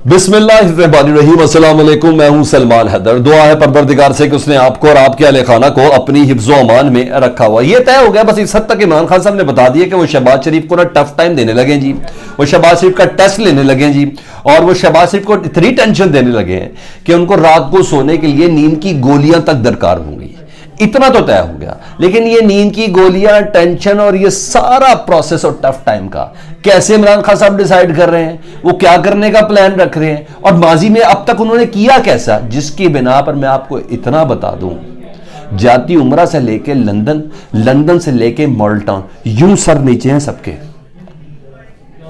बिस्मिल्लाहिर्रहमानिर्रहीम, अस्सलाम वालेकुम। मैं हूं सलमान हैदर। दुआ है परवरदिगार से कि उसने आपको और आपके अहले खाना को अपनी हिफ्ज़ो अमान में रखा हुआ। ये तय हो गया बस इस हद तक इमरान खान साहब ने बता दिया कि वो शहबाज शरीफ को ना टफ टाइम देने लगे जी, वो शहबाज शरीफ का टेस्ट लेने लगे जी, और वो शहबाज शरीफ को इतनी टेंशन देने लगे हैं कि उनको रात को सोने के लिए नींद की गोलियां तक दरकार होंगी। इतना तो तय हो गया, लेकिन ये नींद की गोलियां, टेंशन और ये सारा प्रोसेस और टफ टाइम का कैसे इमरान खान साहब डिसाइड कर रहे हैं, वो क्या करने का प्लान रख रहे हैं और माजी में अब तक उन्होंने किया कैसा, जिसकी बिना पर मैं आपको इतना बता दूं, जाती उमरा से लेके लंदन, लंदन से लेके मॉल्टाउन, यूं सर नीचे हैं सबके,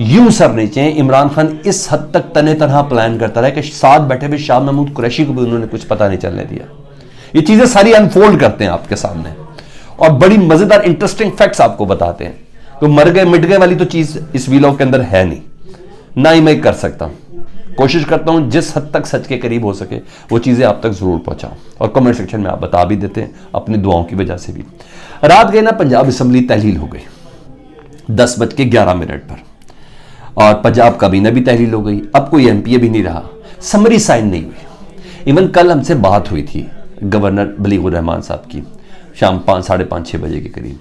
यूं सर नीचे हैं। इमरान खान इस हद तक तने तनहा प्लान करता रहा कि साथ बैठे हुए शाह महमूद कुरैशी को भी उन्होंने कुछ पता नहीं चलने दिया। ये चीजें सारी अनफोल्ड करते हैं आपके सामने और बड़ी मजेदार इंटरेस्टिंग फैक्ट्स आपको बताते हैं। तो मर गए मिट गए वाली तो चीज इस वीलॉग के अंदर है नहीं, ना ही मैं कर सकता हूं। कोशिश करता हूं जिस हद तक सच के करीब हो सके वो चीजें आप तक जरूर पहुंचाऊं, और कमेंट सेक्शन में आप बता भी देते हैं अपनी दुआओं की वजह से भी। रात गए ना पंजाब असम्बली तहलील हो गई 10:11 पर, और पंजाब काबीना भी तहलील हो गई। अब कोई एमपीए भी नहीं रहा, समरी साइन नहीं हुई। इवन कल हमसे बात हुई थी गवर्नर बलीगुर रहमान साहब की शाम 5, साढ़े 5, 6 बजे के करीब,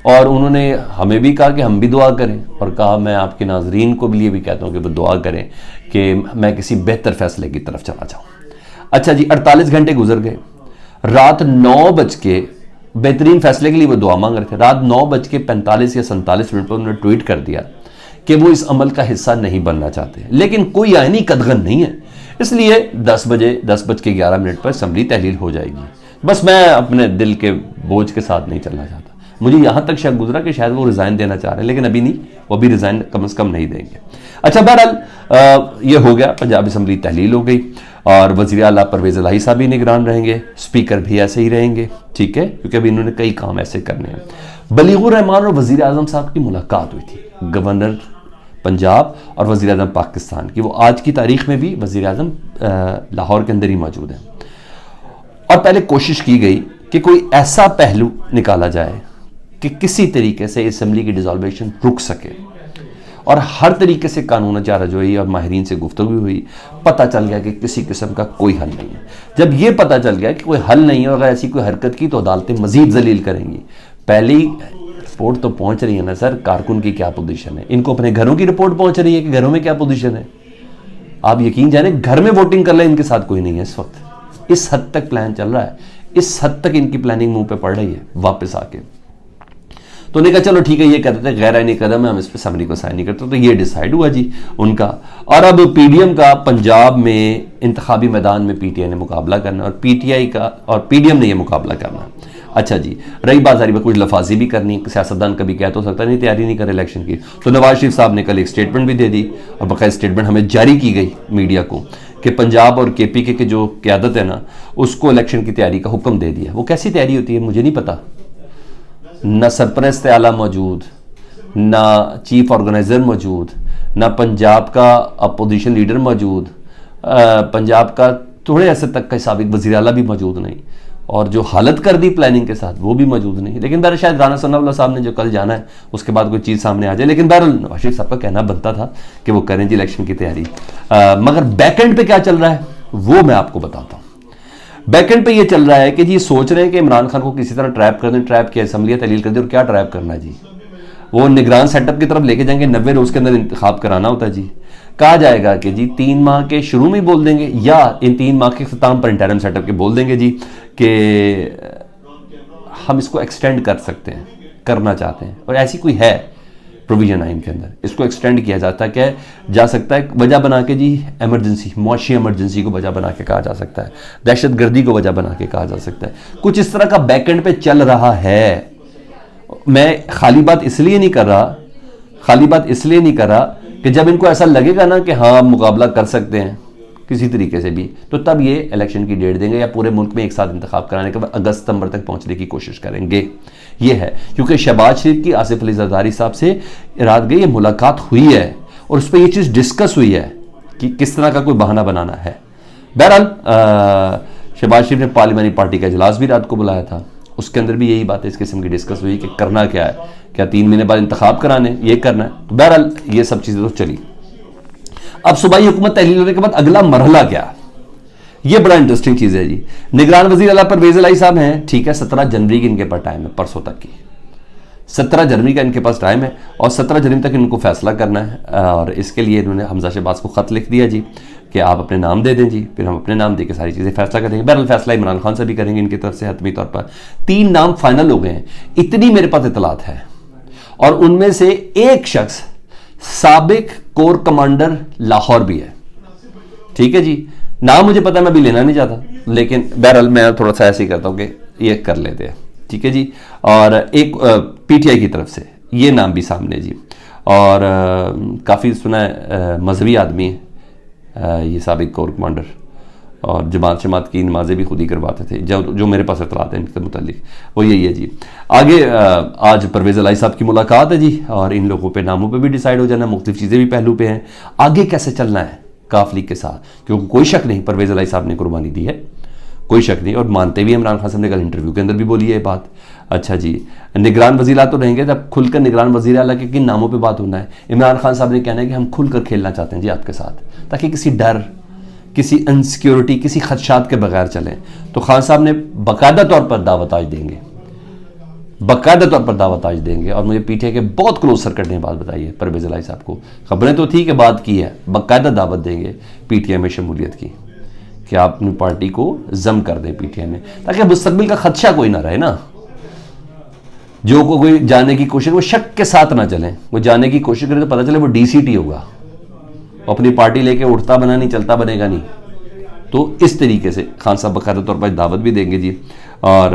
और उन्होंने हमें भी कहा कि हम भी दुआ करें, और कहा मैं आपके नाजरीन को भी ये भी कहता हूँ कि वो दुआ करें कि मैं किसी बेहतर फैसले की तरफ चला जाऊँ। अच्छा जी, 48 घंटे गुजर गए। रात 9 बज के बेहतरीन फैसले के लिए वो दुआ मांग रहे थे। रात 9:45 या 47 पर उन्होंने ट्वीट कर दिया कि वो इस अमल का हिस्सा नहीं बनना चाहते, लेकिन कोई आईनी कदगन नहीं है, इसलिए 10:11 पर असम्बली तहलील हो जाएगी। बस मैं अपने दिल के बोझ के साथ नहीं चलना चाहता। मुझे यहां तक शक गुजरा कि शायद वो रिजाइन देना चाह रहे हैं, लेकिन अभी नहीं, वो भी रिजाइन कम से कम नहीं देंगे। अच्छा, बहरहाल ये हो गया, पंजाब असम्बली तहलील हो गई, और वज़ीर आला परवेज़ इलाही साहब भी निगरान रहेंगे, स्पीकर भी ऐसे ही रहेंगे, ठीक है, क्योंकि अभी इन्होंने कई काम ऐसे करने हैं। बलीगुर रहमान और वज़ीर आज़म साहब की मुलाकात हुई थी, गवर्नर पंजाब और वज़ीर आज़म पाकिस्तान की। वो आज की तारीख में भी वज़ीर आज़म लाहौर के अंदर ही मौजूद हैं, और पहले कोशिश की गई कि कोई ऐसा पहलू निकाला जाए कि किसी तरीके से असम्बली की डिसॉल्वेशन रुक सके, और हर तरीके से कानून चाराजोई और माहिरीन से गुफ्तगू हुई। पता चल गया कि किसी किस्म का कोई हल नहीं है। जब ये पता चल गया कि कोई हल नहीं है और अगर ऐसी कोई हरकत की तो अदालतें मजीद जलील करेंगी। पहली रिपोर्ट तो पहुंच रही है ना सर, कारकुन की क्या पोजीशन है, इनको अपने घरों की रिपोर्ट पहुंच रही है कि घरों में क्या पोजीशन है। आप यकीन जाने घर में वोटिंग कर ले, इनके साथ कोई नहीं है इस वक्त। इस हद तक प्लान चल रहा है, इस हद तक इनकी प्लानिंग मुंह पे पड़ रही है वापस आके। तो उन्होंने कहा चलो ठीक है, ये कहते थे गैर आईनी कदम है, हम इस पर समरी को साइन नहीं करते, तो ये डिसाइड हुआ जी उनका। और अब पीडीएम का पंजाब में इंतखाबी मैदान में पीटीआई ने मुकाबला करना, और पीटीआई का और पीडीएम ने यह मुकाबला करना। अच्छा जी, रही बात सारी कुछ लफाजी भी करनी, सियासतदान कभी कह तो सकता नहीं तैयारी नहीं कर इलेक्शन की। तो नवाज शरीफ साहब ने कल एक स्टेटमेंट भी दे दी, और बाकायदा स्टेटमेंट हमें जारी की गई मीडिया को कि पंजाब और केपीके की जो क्यादत है ना, उसको इलेक्शन की तैयारी का हुक्म दे दिया। वो कैसी तैयारी होती है मुझे नहीं पता, ना सरपरस्त आला मौजूद, ना चीफ ऑर्गेनाइजर मौजूद, ना पंजाब का अपोजिशन लीडर मौजूद, पंजाब का थोड़े ऐसे तक का साबिक वज़ीर आला भी मौजूद नहीं, और जो हालत कर दी प्लानिंग के साथ वो भी मौजूद नहीं। लेकिन बहरहाल शायद राना सनाउल्लाह साहब ने जो कल जाना है उसके बाद कोई चीज़ सामने आ जाए, लेकिन बहरहाल नवाज शरीफ साहब का कहना बनता था कि वो करें जी इलेक्शन की तैयारी। मगर बैकएंड पे क्या चल रहा है वो मैं आपको बताता हूँ। बैकएंड पे ये चल रहा है कि जी सोच रहे हैं कि इमरान खान को किसी तरह ट्रैप कर दें, ट्रैप किया, असम्बलियाँ तहलील कर दें, और क्या ट्रैप करना है जी, वो निगरान सेटअप की तरफ लेके जाएंगे, 90 रोज के अंदर इंतखाब कराना होता है जी। कहा जाएगा कि जी 3 माह के शुरू में बोल देंगे, या इन 3 माह के अख्ताम पर इंटरिम सेटअप के बोल देंगे जी कि हम इसको एक्सटेंड कर सकते हैं, करना चाहते हैं, और ऐसी कोई है प्रोविजन आइन के अंदर, इसको एक्सटेंड किया जाता है, जा सकता है वजह बना के जी, एमरजेंसी, मुआशी एमरजेंसी को वजह बना के कहा जा सकता है, दहशत गर्दी को वजह बना के कहा जा सकता है। कुछ इस तरह का बैकएंड पे चल रहा है। मैं खाली बात इसलिए नहीं कर रहा कि जब इनको ऐसा लगेगा ना कि हाँ मुकाबला कर सकते हैं किसी तरीके से भी, तो तब ये इलेक्शन की डेट देंगे, या पूरे मुल्क में एक साथ इंतखाब कराने के बाद अगस्त सितंबर तक पहुंचने की कोशिश करेंगे। ये है, क्योंकि शहबाज शरीफ की आसिफ अली जरदारी साहब से रात गई ये मुलाकात हुई है, और उस पर यह चीज़ डिस्कस हुई है कि किस तरह का कोई बहाना बनाना है। बहरहाल शहबाज शरीफ ने पार्लियामानी पार्टी का इजलास भी रात को बुलाया था, उसके अंदर भी यही बातें इस किस्म की डिस्कस हुई कि करना क्या है, क्या 3 महीने बाद इंतखाब कराने, ये करना है। तो बहरहाल ये सब चीज़ें तो चली। अब सूबाई हुकूमत तहलील होने के बाद अगला मरहला क्या, ये बड़ा इंटरेस्टिंग चीज है जी। निगरान वजीर आला परवेज इलाही साहब हैं, ठीक है, 17 जनवरी की इनके पास टाइम है, परसों तक की 17 जनवरी का इनके पास टाइम है और 17 जनवरी तक इनको फैसला करना है। और इसके लिए इन्होंने हमजा शहबाज को खत लिख दिया जी कि आप अपने नाम दे दें जी, फिर हम अपने नाम दे के सारी चीज़ें फैसला करेंगे। बहरहाल फैसला इमरान खान से भी करेंगे इनकी तरफ से हतमी तौर पर। 3 नाम फाइनल हो गए हैं, इतनी मेरे पास इतलात है। और उनमें से एक शख्स साबिक कोर कमांडर लाहौर भी है, ठीक है जी। नाम मुझे पता है, मैं अभी लेना नहीं चाहता, लेकिन बहरहाल मैं थोड़ा सा ऐसे ही करता हूँ कि ये कर लेते हैं, ठीक है जी। और एक पीटीआई की तरफ से ये नाम भी सामने जी, और काफ़ी सुना है मजहबी आदमी है ये साबिक कोर कमांडर, और जमात शमात की नमाजें भी खुद ही करवाते थे, जो मेरे पास इतलात है इनके मुतालिक वो यही है जी। आगे आज परवेज़ इलाही साहब की मुलाकात है जी, और इन लोगों पे नामों पे भी डिसाइड हो जाना, मुख्तलिफ चीज़ें भी पहलू पे हैं। आगे कैसे चलना है काफ लीग के साथ, क्योंकि कोई शक नहीं परवेज़ इलाही साहब ने कुर्बानी दी है, कोई शक नहीं, और मानते भी इमरान खान साहब ने कल इंटरव्यू के अंदर भी बोली है ये बात। अच्छा जी, निगरान वज़ीर तो रहेंगे, तब खुलकर निगरान वज़ीर आला के किन नामों पे बात होना है। इमरान खान साहब ने कहना है कि हम खुलकर खेलना चाहते हैं जी आपके साथ, ताकि किसी डर, किसी इनसिक्योरिटी, किसी खदशात के बगैर चलें। तो खान साहब ने बाकायदा तौर पर दावत आज देंगे, बाकायदा तौर पर दावत आज देंगे। और मुझे पीटीआई के बहुत क्लोज सर्किट ने बात बताई है परवेज़ इलाही साहब को, खबरें तो थी कि बात की है, बाकायदा दावत देंगे पीटीआई में शमूलियत की कि आप अपनी पार्टी को जम कर दें पीटीआई में, ताकि मुस्तकबिल का खदशा कोई ना रहे ना। जो कोई जाने की कोशिश, वो शक के साथ ना चलें, वो जाने की कोशिश करे तो पता चले वो डीसीटी होगा, अपनी पार्टी लेके उठता बना नहीं, चलता बनेगा नहीं। तो इस तरीके से खान साहब बाकायदा तौर पर दावत भी देंगे जी। और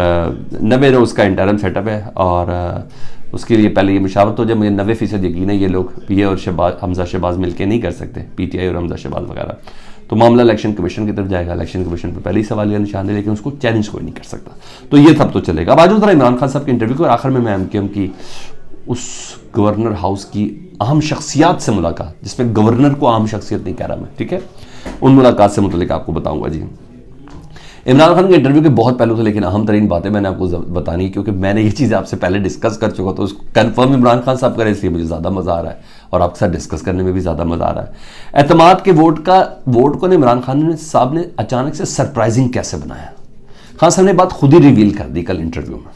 90 रोज़ का इंटरम सेटअप है, और उसके लिए पहले ये मुशावरत हो जाए। मुझे 90% यकीन है ये लोग, ये और हमजा शहबाज मिलकर नहीं कर सकते, पीटीआई और हमजा शहबाज वगैरह। तो मामला इलेक्शन कमीशन की तरफ जाएगा, इलेक्शन कमीशन पर पहले ही सवाल या निशान है, लेकिन उसको चैलेंज कोई नहीं कर सकता। तो ये सब तो चलेगा। अब आज जरा इमरान खान साहब के इंटरव्यू को, आखिर में मैं एमकेएम की उस गवर्नर हाउस की अहम शख्सियात से मुलाकात, जिसमें गवर्नर को अहम शख्सियत नहीं कह रहा मैं, ठीक है, उन मुलाकात से मुतल्लिक आपको बताऊंगा जी। इमरान खान के इंटरव्यू के बहुत पहलू थे, लेकिन अहम तरीन बातें मैंने आपको बतानी है, क्योंकि मैंने ये चीज़ आपसे पहले डिस्कस कर चुका, तो उसको कन्फर्म इमरान खान साहब करें, इसलिए मुझे ज़्यादा मज़ा आ रहा है और आपके साथ डिस्कस करने में भी ज़्यादा मज़ा आ रहा है। एतमाद के वोट को इमरान खान साहब ने अचानक से सरप्राइजिंग कैसे बनाया, खान साहब ने बात खुद ही रिवील कर दी कल इंटरव्यू में।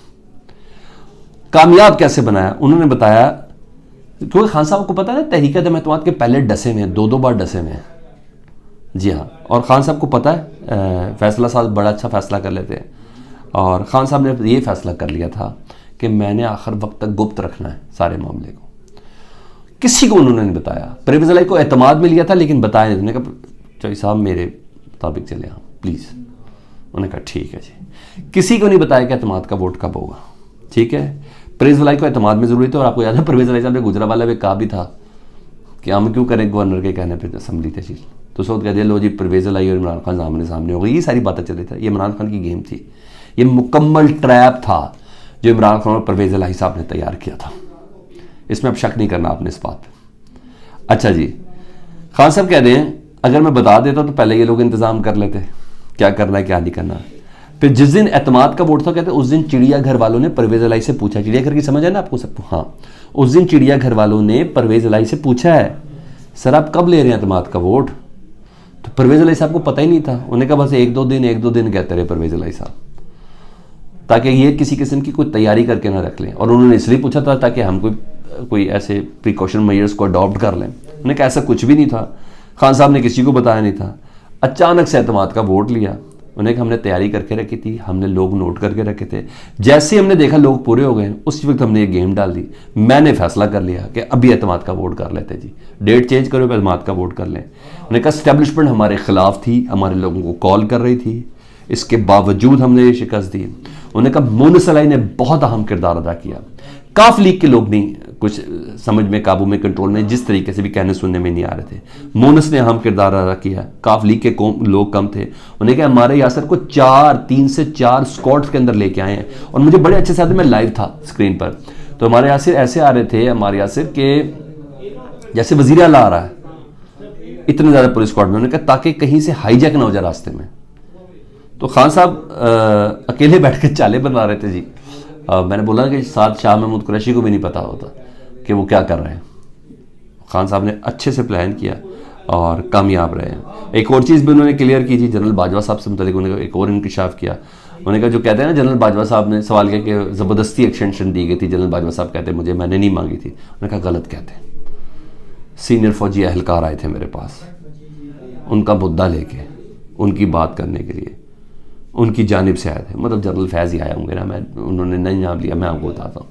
कामयाब कैसे बनाया उन्होंने बताया, क्योंकि खान साहब को पता है ना तहरीक-ए-एतमाद के पहले डसे में, 2-2 बार डसे में, जी हाँ। और ख़ान साहब को पता है फैसला साहब बड़ा अच्छा फ़ैसला कर लेते हैं, और ख़ान साहब ने ये फ़ैसला कर लिया था कि मैंने आखिर वक्त तक गुप्त रखना है सारे मामले को, किसी को उन्होंने नहीं बताया। परवेज़ इलाही को एतमाद में लिया था, लेकिन बताया नहीं। उन्होंने कहा चौधरी साहब मेरे मुताबिक चले हाँ प्लीज़, उन्होंने कहा ठीक है जी। किसी को नहीं बताया कि एतमाद का वोट कब होगा, ठीक है। परवेज़ इलाही को एतमाद में ज़रूरी था, और आपको याद है परवेज़ इलाही साहब ने गुजरावाला में कहा भी था कि हम क्यों करें गवर्नर के कहने पर असम्बली तहसील, तो सोच कह दिया लो जी परवेज़ इलाही और इमरान खान सामने सामने हो गई। ये सारी बातें चल रही थी, ये इमरान खान की गेम थी, ये मुकम्मल ट्रैप था जो इमरान खान और परवेज़ इलाही साहब ने तैयार किया था, इसमें अब शक नहीं करना आपने इस बात पर। अच्छा जी, खान साहब कह रहे हैं अगर मैं बता देता तो पहले ये लोग इंतज़ाम कर लेते क्या करना है क्या नहीं करना। फिर जिस दिन एतमाद का वोट था, कहते उस दिन चिड़ियाघर वालों ने परवेज़ इलाही से पूछा, चिड़ियाघर की समझ है ना आपको सबको, हाँ, उस दिन चिड़ियाघर वालों ने परवेज़ इलाही से पूछा है सर आप कब ले रहे हैं एतमाद का वोट। तो परवेज़ इलाही साहब को पता ही नहीं था, उन्होंने कहा बस एक दो दिन कहते रहे परवेज़ इलाही साहब, ताकि ये किसी किस्म की कोई तैयारी करके ना रख लें। और उन्होंने इसलिए पूछा था ताकि हम कोई ऐसे प्रिकॉशन मेजर्स को अडॉप्ट कर लें। उन्होंने कहा ऐसा कुछ भी नहीं था, खान साहब ने किसी को बताया नहीं था। अचानक से एतमाद का वोट लिया, उन्हें हमने तैयारी करके रखी थी, हमने लोग नोट करके रखे थे, जैसे हमने देखा लोग पूरे हो गए उसी वक्त हमने ये गेम डाल दी। मैंने फैसला कर लिया कि अभी एतमाद का वोट कर लेते जी, डेट चेंज करो एतमाद का वोट कर लें। उन्होंने कहा एस्टेब्लिशमेंट हमारे खिलाफ थी, हमारे लोगों को कॉल कर रही थी, इसके बावजूद हमने ये शिकस्त दी। उन्होंने कहा मोनस इलाही ने बहुत अहम किरदार अदा किया, काफ लीग के लोग नहीं कुछ समझ में, काबू में, कंट्रोल में, जिस तरीके से भी कहने सुनने में नहीं आ रहे थे, मोनस ने अहम किरदार अदा किया। काफ लीग के लोग कम थे, उन्हें कहा हमारे यासर को 3 से 4 स्क्वाड्स के अंदर लेके आए हैं। और मुझे बड़े अच्छे से मैं लाइव था स्क्रीन पर, तो हमारे यासर ऐसे आ रहे थे, हमारे यासर के जैसे वजीर आला आ रहा है, इतने ज़्यादा पुलिस स्क्वाड में। उन्होंने कहा ताकि कहीं से हाईजैक ना हो जाए रास्ते में। तो खान साहब अकेले बैठ के चाले बना रहे थे जी। मैंने बोला कि साथ शाह महमूद कुरैशी को भी नहीं पता होता कि वो क्या कर रहे हैं। खान साहब ने अच्छे से प्लान किया और कामयाब रहे हैं। एक और चीज़ भी उन्होंने क्लियर की थी जनरल बाजवा साहब से मुतालिक, उन्होंने एक और इंकशाफ किया। उन्होंने कहा जो कहते हैं ना जनरल बाजवा साहब ने सवाल किया कि ज़बरदस्ती एक्सटेंशन दी गई थी, जनरल बाजवा साहब कहते मुझे, मैंने नहीं मांगी थी। उन्होंने कहा गलत कहते हैं, सीनियर फौजी अहलकार आए थे मेरे पास उनका मुद्दा लेके, उनकी बात करने के लिए, उनकी जानिब से आए थे, मतलब जनरल फैज़ ही आया होंगे ना, मैं उन्होंने नहीं नाम लिया, मैं आपको बताता हूँ,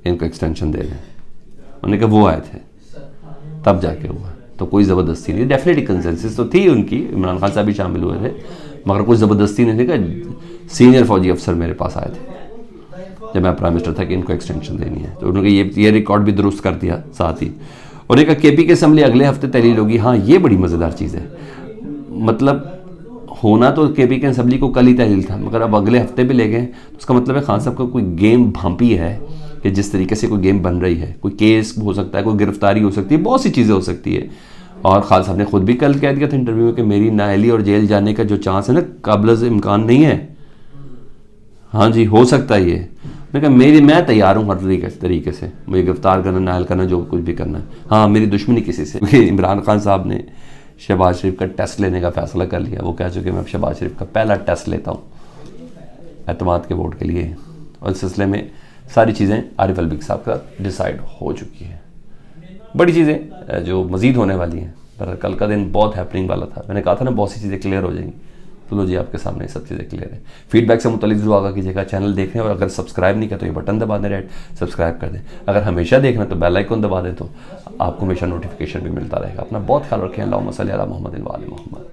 इनको एक्सटेंशन दे दें। उन्होंने कहा वो आए थे तब जाके हुआ, तो कोई ज़बरदस्ती नहीं। डेफिनेटली कंसेंसस तो थी उनकी, इमरान खान साहब भी शामिल हुए थे, मगर कोई ज़बरदस्ती नहीं थी कि सीनियर फौजी अफसर मेरे पास आए थे जब मैं प्राइम मिनिस्टर था कि इनको एक्सटेंशन देनी है, तो उन्होंने ये रिकॉर्ड भी दुरुस्त कर दिया साथ ही। और एक केपी की असम्बली अगले हफ्ते तहलील होगी। हाँ, ये बड़ी मज़ेदार चीज़ है, मतलब होना तो केपी की असम्बली को कल ही तहलील था, मगर अब अगले हफ्ते भी ले गए, तो उसका मतलब है खान साहब का कोई गेम भांपी है कि जिस तरीके से कोई गेम बन रही है, कोई केस हो सकता है, कोई गिरफ्तारी हो सकती है, बहुत सी चीज़ें हो सकती है। और खान साहब ने खुद भी कल कह दिया था इंटरव्यू में कि मेरी नाअहली और जेल जाने का जो चांस है ना, काबिल इम्कान नहीं है। हाँ जी, हो सकता है ये। मैं कहा मैं तैयार हूँ हर तरीके से, मुझे गिरफ्तार करना, नाअहल करना, जो कुछ भी करना है। हाँ, मेरी दुश्मनी किसी से, क्योंकि इमरान खान साहब ने शहबाज शरीफ का टेस्ट लेने का फैसला कर लिया। वो कह चुके मैं शहबाज शरीफ का पहला टेस्ट लेता हूँ एतमाद के वोट के लिए, और इस सिलसिले में सारी चीज़ें आरिफ अलवी साहब का डिसाइड हो चुकी है। बड़ी चीज़ें जो मज़ीद होने वाली हैं, पर कल का दिन बहुत हैपनिंग वाला था। मैंने कहा था ना बहुत सी चीज़ें क्लियर हो जाएंगी, तो लो जी आपके सामने सब चीज़ें क्लियर है। फीडबैक से मुतालिक जरूर आगा कीजिएगा, चैनल देखें, और अगर सब्सक्राइब नहीं किया तो ये बटन दबा दें रेड, सब्सक्राइब कर दें। अगर हमेशा देखना तो बेल आइकन दबा दें, तो आपको हमेशा नोटिफिकेशन भी मिलता रहेगा। अपना बहुत ख्याल रखें। अल्लाहुम्मा सल्ली अला मुहम्मद व आले मुहम्मद।